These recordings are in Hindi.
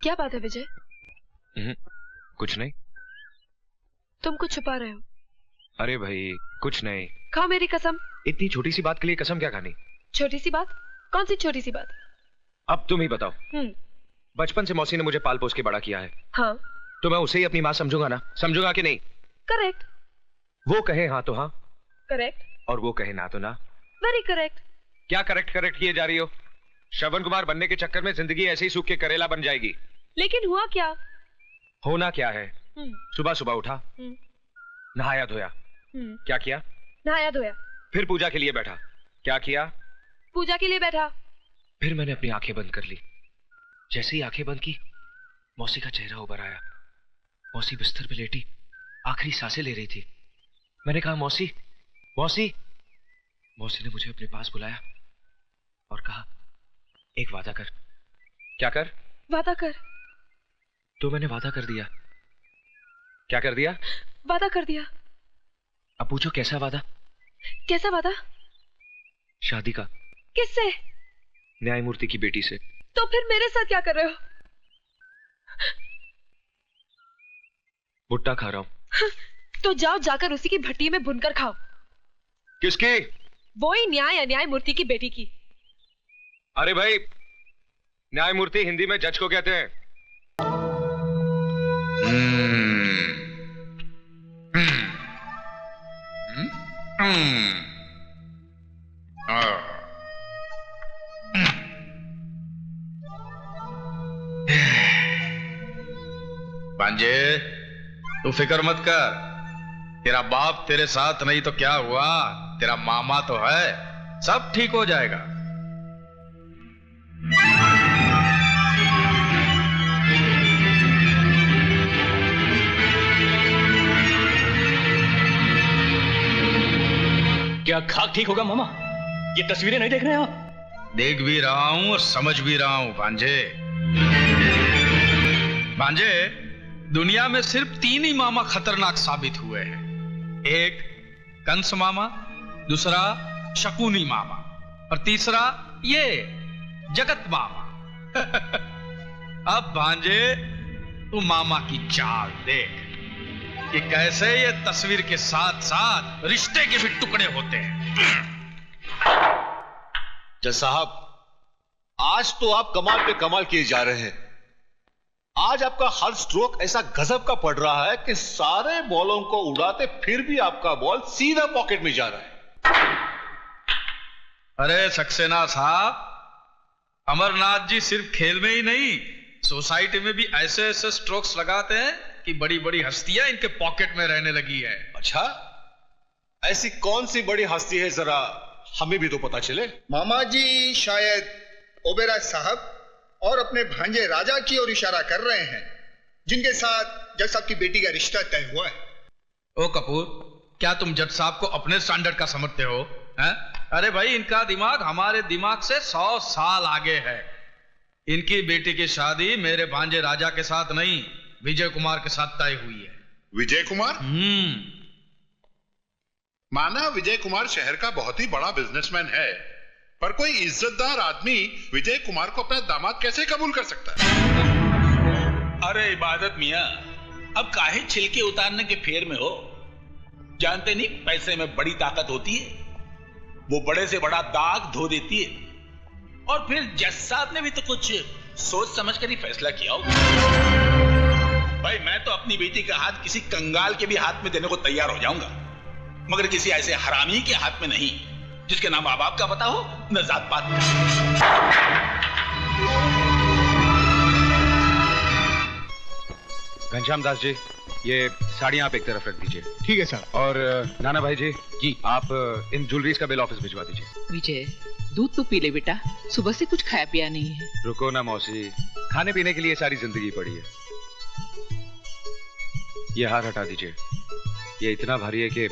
क्या बात है विजय? कुछ नहीं। तुम कुछ छुपा रहे हो। अरे भाई कुछ नहीं। खाओ मेरी कसम। इतनी छोटी सी बात के लिए कसम क्या खानी? छोटी सी बात? कौन सी छोटी सी बात? अब तुम ही बताओ। बचपन से मौसी ने मुझे पाल पोस के बड़ा किया है। हाँ। तो मैं उसे ही अपनी माँ समझूंगा ना? समझूंगा कि नहीं? करेक्ट। वो कहे हाँ तो हाँ। करेक्ट। और वो कहे ना तो ना। Very correct. क्या करेक्ट करेक्ट किए जा रही हो? श्रवण कुमार बनने के चक्कर में जिंदगी ऐसे ही सूख के करेला बन जाएगी। लेकिन हुआ क्या? होना क्या है? सुबह सुबह उठा, नहाया धोया। क्या किया? नहाया धोया। फिर पूजा के लिए बैठा। क्या किया? पूजा के लिए बैठा। फिर मैंने अपनी आंखें बंद कर ली। जैसे ही आंखें बंद की, मौसी का चेहरा उभर आया। मौसी बिस्तर पे लेटी आखिरी सांसें ले रही थी। मैंने कहा मौसी, मौसी। मौसी ने मुझे अपने पास बुलाया और कहा एक वादा कर। क्या कर? वादा कर। तो मैंने वादा कर दिया। क्या कर दिया? वादा कर दिया। अब पूछो कैसा वादा? कैसा वादा? शादी का। किससे? न्यायमूर्ति की बेटी से। तो फिर मेरे साथ क्या कर रहे हो? भुट्टा खा रहा हूं। तो जाओ जाकर उसी की भट्टी में भुनकर खाओ। किसकी? वो ही न्याय अन्यायमूर्ति की बेटी की। अरे भाई, न्यायमूर्ति हिंदी में जज को कहते हैं। भांजे, तू फिक्र मत कर। तेरा बाप तेरे साथ नहीं तो क्या हुआ, तेरा मामा तो है, सब ठीक हो जाएगा। क्या खाक ठीक होगा मामा? ये तस्वीरें नहीं देख रहे आप? देख भी रहा हूं और समझ भी रहा हूं भांजे। भांजे, दुनिया में सिर्फ 3 ही मामा खतरनाक साबित हुए हैं। एक कंस मामा, दूसरा शकुनी मामा और तीसरा ये जगत मामा। अब भांजे, तू मामा की चाल देख कि कैसे ये तस्वीर के साथ साथ रिश्ते के भी टुकड़े होते हैं। जज साहब, आज तो आप कमाल पे कमाल किए जा रहे हैं। आज आपका हर स्ट्रोक ऐसा गजब का पड़ रहा है कि सारे बॉलों को उड़ाते फिर भी आपका बॉल सीधा पॉकेट में जा रहा है। अरे सक्सेना साहब, अमरनाथ जी सिर्फ खेल में ही नहीं, सोसाइटी में भी ऐसे ऐसे स्ट्रोक्स लगाते हैं कि बड़ी बड़ी हस्तियां इनके पॉकेट में रहने लगी है। अच्छा, ऐसी कौन सी बड़ी हस्ती है, जरा हमें भी तो पता चले। मामा जी शायद ओबेराय साहब और अपने भांजे राजा की ओर इशारा कर रहे हैं, जिनके साथ जज साहब की बेटी का रिश्ता तय हुआ है। ओ कपूर, क्या तुम जज साहब को अपने स्टैंडर्ड का समझते हो? हैं? अरे भाई, इनका दिमाग हमारे दिमाग से 100 साल आगे है। इनकी बेटी की शादी मेरे भांजे राजा के साथ नहीं, विजय कुमार के साथ तय हुई है। विजय कुमार? माना विजय कुमार शहर का बहुत ही बड़ा बिजनेसमैन है, पर कोई इज्जतदार आदमी विजय कुमार को अपना दामाद कैसे कबूल कर सकता है? अरे इबादत मियां, अब काहे छिलके उतारने के फेर में हो? जानते नहीं पैसे में बड़ी ताकत होती है। वो बड़े से बड़ा दाग धो देती है। और फिर जज साहब ने भी तो कुछ सोच समझ कर ही फैसला किया होगा। भाई, मैं तो अपनी बेटी का हाथ किसी कंगाल के भी हाथ में देने को तैयार हो जाऊंगा, मगर किसी ऐसे हरामी के हाथ में नहीं, जिसके नाम माँ बाप का पता हो न जात पात का। घनश्याम दास जी, ये साड़ियां आप एक तरफ रख दीजिए। ठीक है सर। और नाना भाई जी, आप इन ज्वेलरीज का बिल ऑफिस भिजवा दीजिए। विजय, दूध तो पी ले बेटा, सुबह से कुछ खाया पिया नहीं है। रुको ना मौसी, खाने पीने के लिए सारी जिंदगी पड़ी है। ये हार हटा दीजिए, ये इतना भारी है कि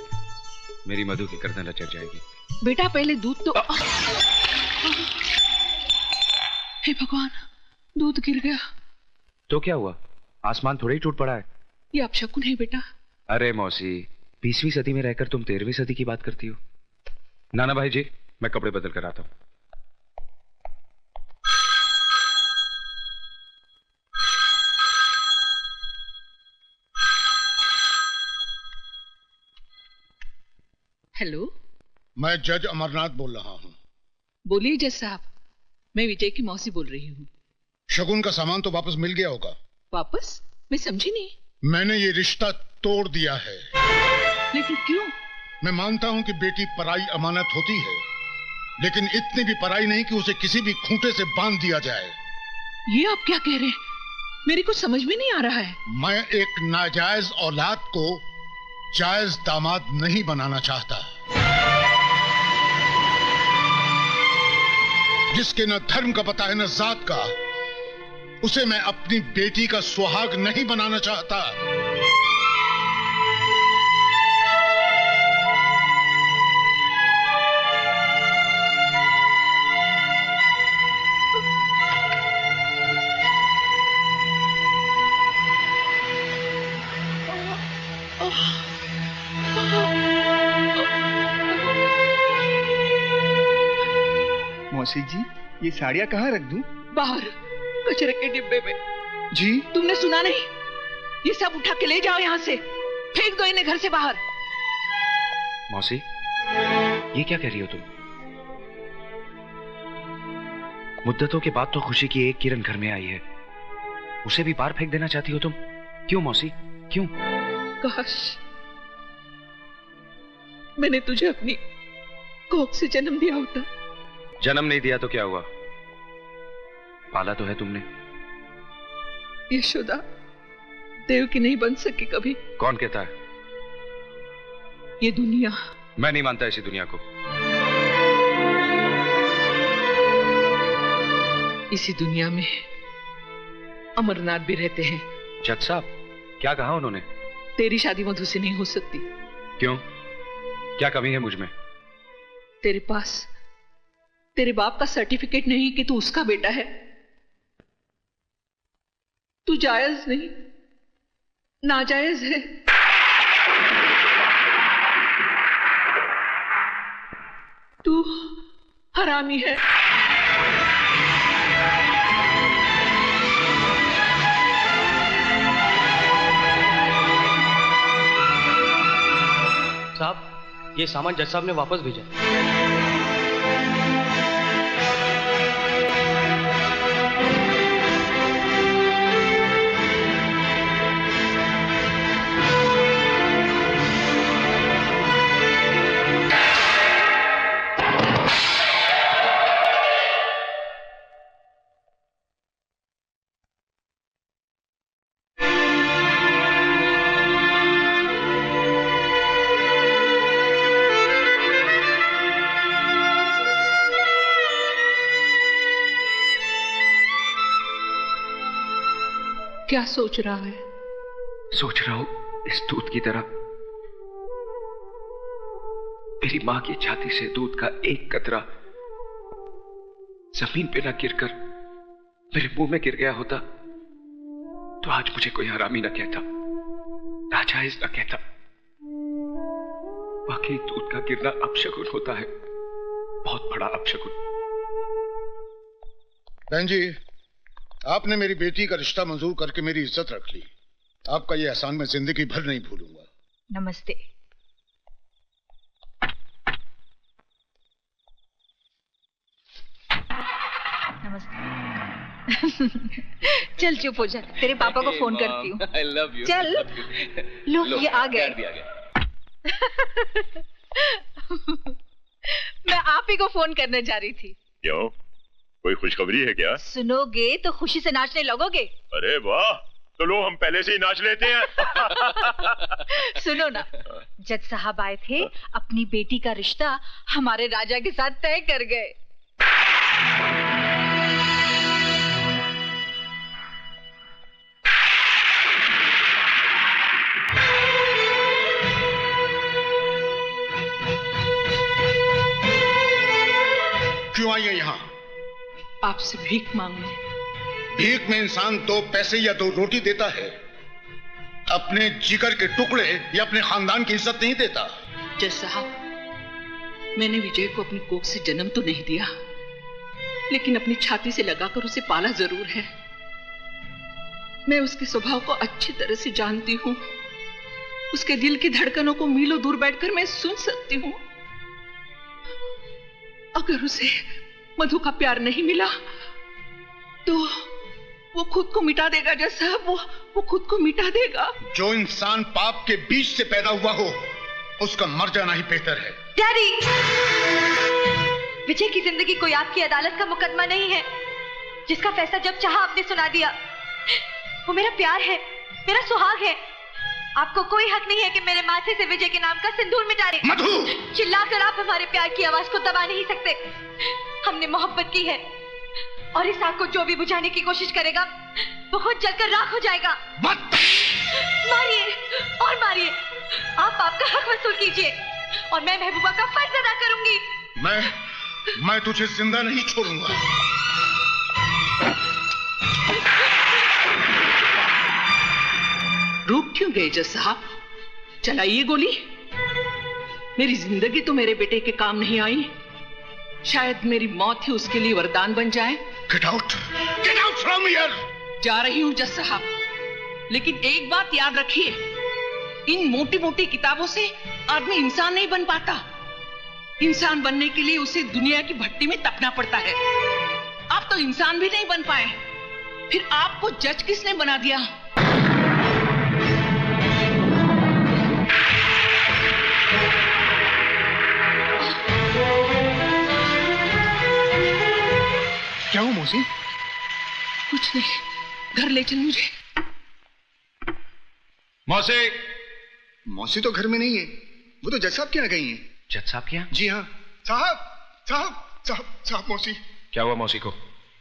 मेरी मधु की गर्दन लचक जाएगी। बेटा पहले दूध तो। हे भगवान, दूध गिर गया। तो क्या हुआ? आसमान थोड़ा ही टूट पड़ा है। ये अपशकुन है बेटा। अरे मौसी, 20वीं सदी में रहकर तुम 13वीं सदी की बात करती हो। नाना भाई जी, मैं कपड़े बदल कर आता हूं। हेलो, मैं जज अमरनाथ बोल रहा हूँ। बोलिए जज साहब, मैं विजय की मौसी बोल रही हूँ। शगुन का सामान तो वापस मिल गया होगा। वापस? मैं समझी नहीं। मैंने ये रिश्ता तोड़ दिया है। लेकिन क्यों? मैं मानता हूँ कि बेटी पराई अमानत होती है, लेकिन इतनी भी पराई नहीं कि उसे किसी भी खूंटे से बांध दिया जाए। ये आप क्या कह रहे हैं? मेरी कुछ समझ में नहीं आ रहा है। मैं एक नाजायज औलाद को जायज दामाद नहीं बनाना चाहता। जिसके न धर्म का पता है न जात का, उसे मैं अपनी बेटी का सुहाग नहीं बनाना चाहता। मौसी जी, ये साड़ियाँ कहाँ रख दूं? बाहर कचरे के डिब्बे में। जी? तुमने सुना नहीं? ये सब उठा के ले जाओ यहाँ से, फेंक दो इन्हें घर से बाहर। मौसी, ये क्या कह रही हो तुम? मुद्दतों के बाद तो खुशी की एक किरण घर में आई है, उसे भी बाहर फेंक देना चाहती हो तुम? क्यों मौसी, क्यों? काश मैंने तुझे अपनी कोख से जन्म दिया होता। जन्म नहीं दिया तो क्या हुआ? पाला तो है तुमने। यशोदा देव की नहीं बन सकी कभी। कौन कहता है? ये दुनिया। मैं नहीं मानता ऐसी दुनिया को। इसी दुनिया में अमरनाथ भी रहते हैं। जज साहब, क्या कहा उन्होंने? तेरी शादी मधु से नहीं हो सकती। क्यों? क्या कमी है मुझ में? तेरे पास तेरे बाप का सर्टिफिकेट नहीं कि तू उसका बेटा है। तू जायज नहीं, नाजायज है। तू हरामी है। साहब, ये सामान जज साहब ने वापस भेजा। क्या सोच रहा है? सोच रहा हूं इस दूध की तरह मेरी मां की छाती से दूध का एक कतरा जमीन पे न गिरकर मेरे मुंह में गिर गया होता तो आज मुझे कोई हरामी न कहता, नाजायज न कहता। बाकी दूध का गिरना अपशगुन होता है, बहुत बड़ा अपशगुन। बहन जी, आपने मेरी बेटी का रिश्ता मंजूर करके मेरी इज्जत रख ली। आपका यह एहसान मैं जिंदगी भर नहीं भूलूंगा। नमस्ते। नमस्ते। चल चुप हो जा, तेरे पापा को फोन करती हूँ। I love you. चल। लो ये आ गए। मैं आप ही को फोन करने जा रही थी। क्यों, कोई खुशखबरी है क्या? सुनोगे तो खुशी से नाचने लगोगे। अरे वाह, तो लो हम पहले से ही नाच लेते हैं। सुनो ना, जज साहब आए थे, अपनी बेटी का रिश्ता हमारे राजा के साथ तय कर गए। क्यों आई है यहाँ? आपसे भीख मांगने। भीख में इंसान 2 पैसे या 2 रोटी देता है, अपने जिगर के टुकड़े या अपने खानदान की इज्जत नहीं देता। जज साहब, मैंने विजय को अपनी कोख से जन्म तो नहीं दिया, लेकिन अपनी छाती से लगाकर उसे पाला जरूर है। मैं उसके स्वभाव को अच्छी तरह से जानती हूँ। उसके दिल की धड़कनों को मीलों दूर बैठकर मैं सुन सकती हूँ। अगर उसे मधु का प्यार नहीं मिला तो वो खुद को मिटा देगा जज साहब, वो खुद को मिटा देगा। जो इंसान पाप के बीज से पैदा हुआ हो उसका मर जाना ही बेहतर है। डैडी, विजय की जिंदगी कोई आपकी अदालत का मुकदमा नहीं है जिसका फैसला जब चाहा आपने सुना दिया। वो मेरा प्यार है, मेरा सुहाग है। आपको कोई हक नहीं है कि मेरे माथे से विजय के नाम का सिंदूर मिटा दे। मधु! चिल्लाकर आप हमारे प्यार की आवाज को दबा नहीं सकते। हमने मोहब्बत की है और इस आग को जो भी बुझाने की कोशिश करेगा वो खुद जलकर राख हो जाएगा। मारिए और मारिए, आप आपका हक वसूल कीजिए और मैं महबूबा का फर्ज अदा करूंगी। मैं तुझे जिंदा नहीं छोड़ूंगा। रुक क्यों गए जज साहब? चलाइए गोली। मेरी जिंदगी तो मेरे बेटे के काम नहीं आई, शायद मेरी मौत ही उसके लिए वरदान बन जाए। Get out from here! जा रही हूं जज साहब, लेकिन एक बात याद रखिए, इन मोटी मोटी किताबों से आदमी इंसान नहीं बन पाता। इंसान बनने के लिए उसे दुनिया की भट्टी में तपना पड़ता है। आप तो इंसान भी नहीं बन पाए, फिर आपको जज किसने बना दिया? क्या हुआ मौसी? कुछ नहीं, घर ले चल मुझे। मौसी तो घर में नहीं है, वो तो जज साहब के यहाँ गई हैं। जज साहब के यहाँ? जी हाँ। साहब मौसी। क्या हुआ मौसी को?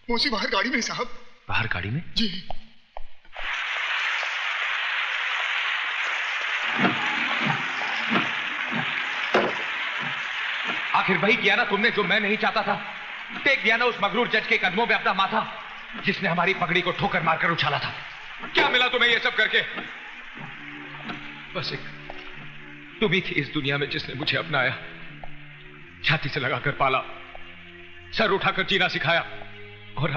मौसी बाहर गाड़ी में साहब। बाहर गाड़ी में? जी। आखिर वही किया ना तुमने जो मैं नहीं चाहता था। टेक दिया ना उस मगरूर जज के कदमों में अपना माथा, जिसने हमारी पगड़ी को ठोकर मारकर उछाला था। क्या मिला तुम्हें ये सब करके? बस एक तुम ही थी इस दुनिया में जिसने मुझे अपनाया, छाती से लगाकर पाला, सर उठाकर जीना सिखाया। और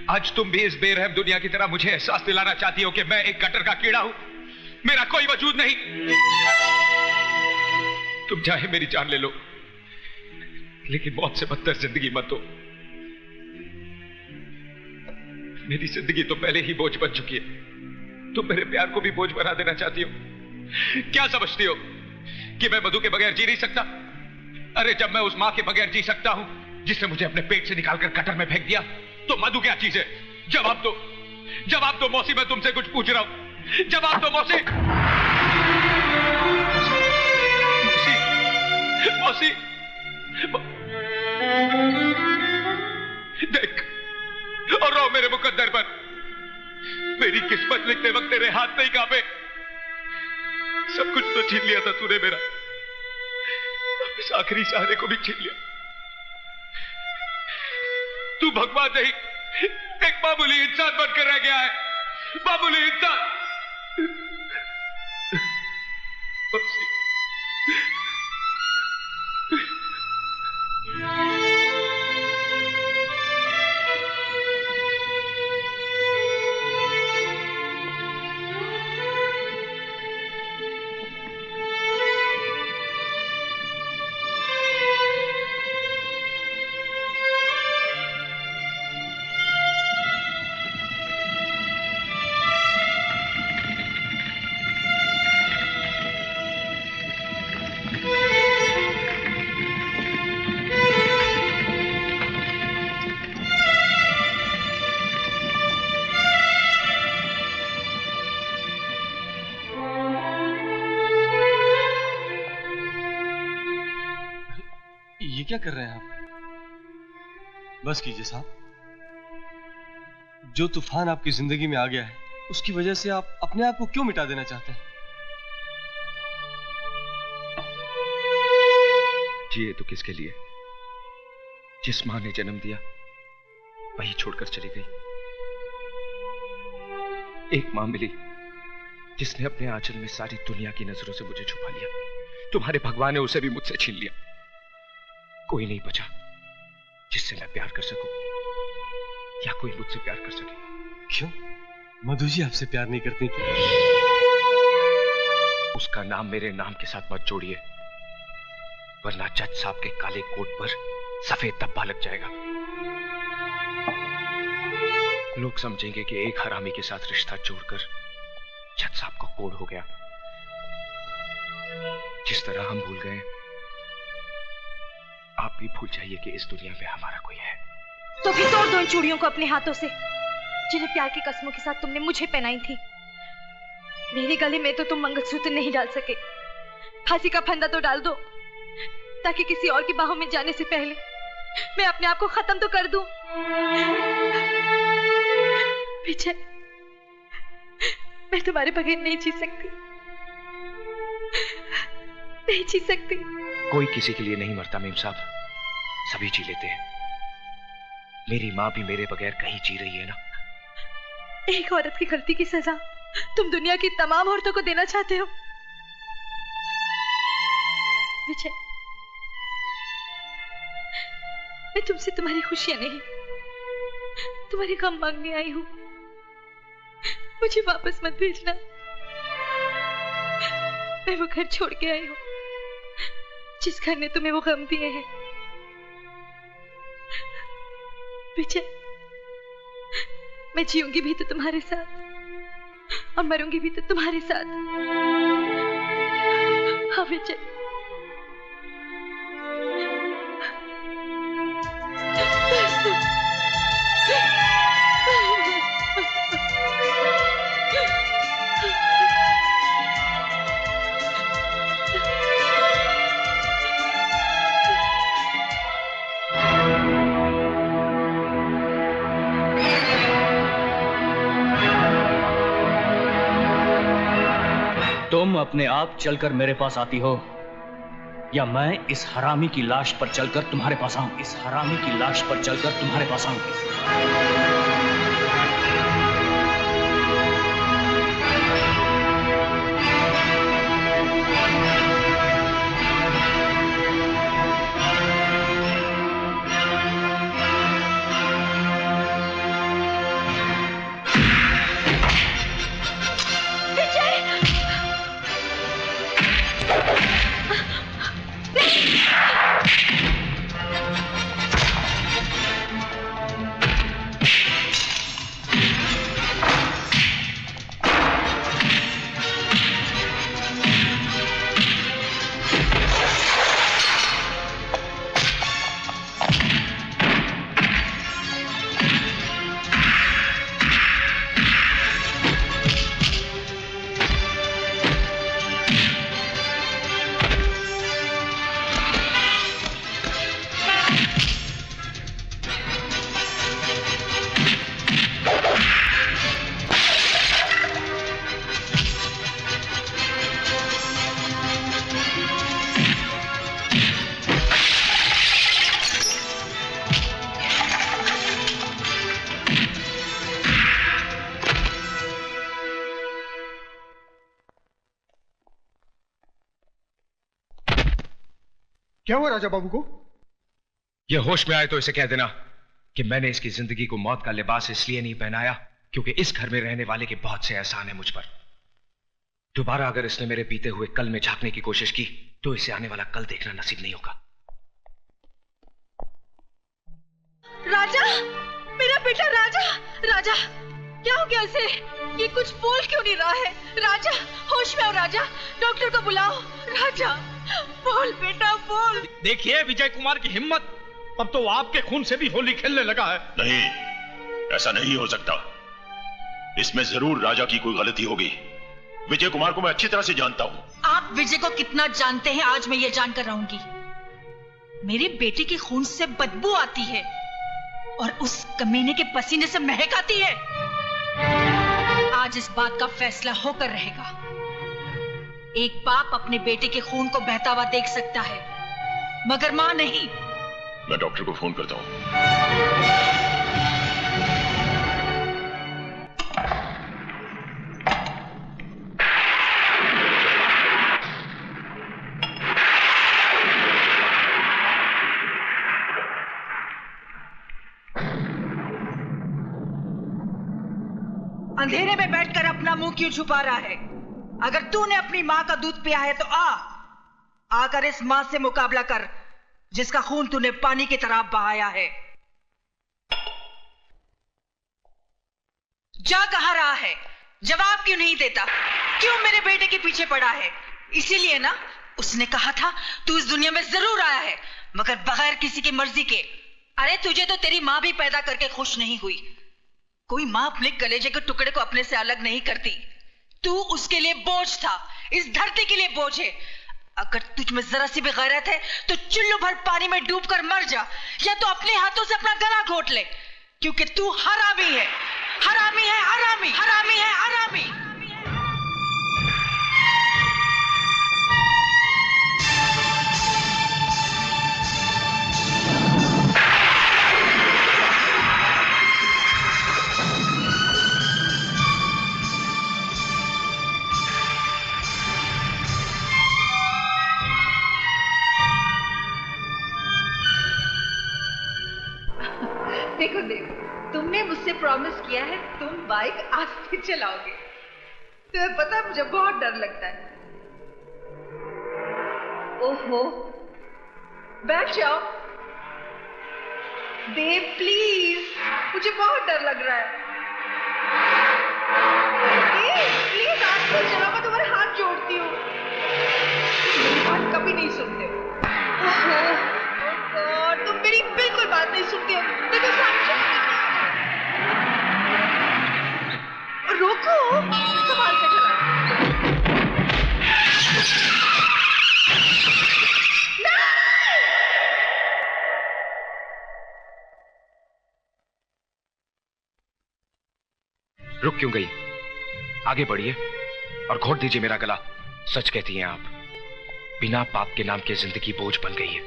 आज तुम भी इस बेरहम दुनिया की तरह मुझे एहसास दिलाना चाहती हो कि मैं एक गटर का कीड़ा हूं, मेरा कोई वजूद नहीं। तुम चाहे मेरी जान ले लो, लेकिन मौत से बदतर जिंदगी मत दो। मेरी जिंदगी तो पहले ही बोझ बन चुकी है, तुम मेरे प्यार को भी बोझ बना देना चाहती हो। क्या समझती हो कि मैं मधु के बगैर जी नहीं सकता? अरे जब मैं उस मां के बगैर जी सकता हूं जिसने मुझे अपने पेट से निकालकर कटर में फेंक दिया, तो मधु क्या चीज है? जवाब दो मौसी, मैं तुमसे कुछ पूछ रहा हूं। जवाब दो मौसी। मौसी, देख और रो मेरे मुकद्दर पर। मेरी किस्मत लिखते वक्त तेरे हाथ नहीं कांपे। सब कुछ तो छीन लिया था तूने मेरा, इस आखिरी सहारे को भी छीन लिया। तू भगवान नहीं, एक मामूली इंसान बनकर रह गया है, मामूली इंसान। क्या कर रहे हैं आप? बस कीजिए साहब, जो तूफान आपकी जिंदगी में आ गया है उसकी वजह से आप अपने आप को क्यों मिटा देना चाहते हैं? जिए तो किसके लिए? जिस मां ने जन्म दिया वही छोड़कर चली गई। एक मां मिली जिसने अपने आंचल में सारी दुनिया की नजरों से मुझे छुपा लिया। तुम्हारे भगवान ने उसे भी मुझसे छीन लिया। कोई नहीं बचा जिससे मैं प्यार कर सकूं या कोई मुझसे प्यार कर सके। क्यों? मधु जी आपसे प्यार नहीं करती? उसका नाम मेरे नाम के साथ मत जोड़िए। वरना जज साहब के काले कोट पर सफेद धब्बा लग जाएगा। लोग समझेंगे कि एक हरामी के साथ रिश्ता जोड़कर जज साहब को कोड हो गया। जिस तरह हम भूल गए, आप भी भूल जाइए कि इस दुनिया में हमारा कोई है। तो भी तोड़ दो इन चूड़ियों को अपने हाथों से, जिन्हें प्यार की कसमों के साथ तुमने मुझे पहनाई थी। मेरे गले में तो तुम मंगलसूत्र नहीं डाल सके। फांसी का फंदा तो डाल दो, ताकि किसी और की बाहों में जाने से पहले मैं अपने आप को खत्म तो कर दूं। विजय, मैं तुम्हारे बगैर नहीं जी सकती, नहीं जी सकती। कोई किसी के लिए नहीं मरता मेम साहब, सभी जी लेते हैं। मेरी माँ भी मेरे बगैर कहीं जी रही है ना। एक औरत की गलती की सजा तुम दुनिया की तमाम औरतों को देना चाहते हो। विजय, मैं तुमसे तुम्हारी खुशियां नहीं, तुम्हारे गम मांगने आई हूं। मुझे वापस मत भेजना। मैं वो घर छोड़ के आई हूं जिस घर ने तुम्हें वो गम दिए हैं। विजय, मैं जीऊंगी भी तो तुम्हारे साथ और मरूंगी भी तो तुम्हारे साथ। हाँ विजय, तुम अपने आप चलकर मेरे पास आती हो, या मैं इस हरामी की लाश पर चलकर तुम्हारे पास आऊं? इस हरामी की लाश पर चलकर तुम्हारे पास आऊं। क्या हुआ राजा बाबू को? ये होश में आए तो इसे कह देना कि मैंने इसकी जिंदगी को मौत का लिबास इसलिए नहीं पहनाया क्योंकि इस घर में रहने वाले के बहुत से एहसान है मुझ पर। दोबारा अगर इसने मेरे बीते हुए कल में झांकने की कोशिश की तो इसे आने वाला कल देखना नसीब नहीं होगा। राजा, मेरा बेटा राजा, राजा क्या हो गया इसे? ये कुछ बोल क्यों नहीं रहा है? राजा, होश में आओ राजा, डॉक्टर को बुलाओ। राजा, बोल बेटा बोल। देखिए विजय कुमार की हिम्मत, अब तो आपके खून से भी होली खेलने लगा है। नहीं, ऐसा नहीं हो सकता। इसमें जरूर राजा की कोई गलती होगी। विजय कुमार को मैं अच्छी तरह से जानता हूं। आप विजय को कितना जानते हैं आज मैं ये जानकर रहूंगी। मेरे बेटे के खून से बदबू आती है और उस कमीने के पसीने से महक आती है। आज इस बात का फैसला होकर रहेगा। एक बाप अपने बेटे के खून को बहता हुआ देख सकता है मगर मां नहीं। मैं डॉक्टर को फोन करता हूं। अंधेरे में बैठकर अपना मुंह क्यों छुपा रहा है? अगर तूने अपनी मां का दूध पिया है तो आ, आकर इस मां से मुकाबला कर जिसका खून तूने पानी की तरह बहाया है। जा कहाँ रहा है? जवाब क्यों नहीं देता? क्यों मेरे बेटे के पीछे पड़ा है? इसीलिए ना उसने कहा था तू इस दुनिया में जरूर आया है, मगर बगैर किसी की मर्जी के। अरे तुझे तो तेरी मां भी पैदा करके खुश नहीं हुई। कोई मां अपने कलेजे के टुकड़े को अपने से अलग नहीं करती। तू उसके लिए बोझ था, इस धरती के लिए बोझ है। अगर तुझ में जरा सी भी गैरत है तो चुल्लू भर पानी में डूबकर मर जा, या तो अपने हाथों से अपना गला घोट ले, क्योंकि तू हरामी है, हरामी है, हरामी, हरामी है, हरामी। देखो देखो, तुमने मुझसे प्रॉमिस किया है तुम बाइक आस्ते चलाओगे। तुम्हें पता है मुझे बहुत डर लगता है। ओहो, बैठ जाओ। बेब प्लीज, मुझे बहुत डर लग रहा है। प्लीज आस्ते चलाओ, मैं तुम्हारे हाथ जोड़ती हूँ। मेरी बात कभी नहीं सुनते हो। और तुम मेरी बिल्कुल बात नहीं सुनते हो। देखो रोको, संभाल के चला। रुक क्यों गई? आगे बढ़िए और घोट दीजिए मेरा गला। सच कहती हैं आप, बिना पाप के नाम की जिंदगी बोझ बन गई है।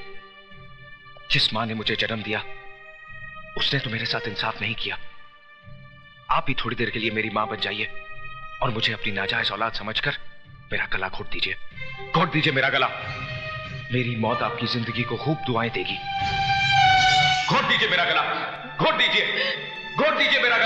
जिस मां ने मुझे जन्म दिया उसने तो मेरे साथ इंसाफ नहीं किया। आप ही थोड़ी देर के लिए मेरी मां बन जाइए और मुझे अपनी नाजायज औलाद समझकर मेरा गला घोट दीजिए। घोट दीजिए मेरा गला। मेरी मौत आपकी जिंदगी को खूब दुआएं देगी। घोट दीजिए मेरा गला, घोट दीजिए, घोट दीजिए मेरा गला।